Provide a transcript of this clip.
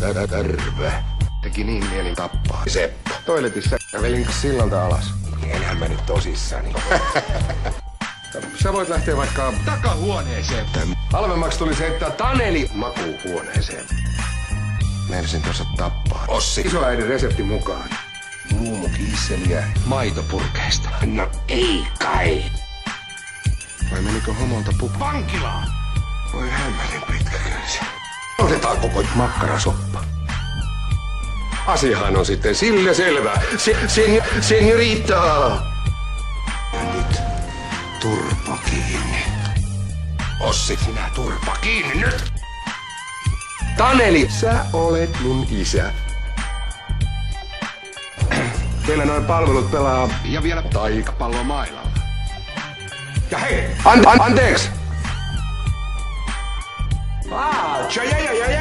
Terve. Teki niin mielin tappaa. Seppo. Toiletissa kävelin sillalta alas. Enhän mä nyt tosissani. Sä voit lähteä vaikka takahuoneeseen. Halvemmaksi tuli se, että Taneli makuuhuoneeseen. Meinasin tuossa tappaa. Ossi. Isoäidin reseptin mukaan. Muumukiisseliä maitopurkeista. No ei kai. Vai menikö homolta vankilaan? Voi hämmärin pitkä köysi. Otetaan koko makkarasoppa. Asiahan on sitten sillä selvä. Seniorita. Ja nyt turpa kiinni. Ossi, sinä turpa kiinni nyt. Taneli, sä olet mun isä. Teillä noin palvelut pelaa ja vielä taikapallo mailalla. Ja hei, anteeksi! Ja.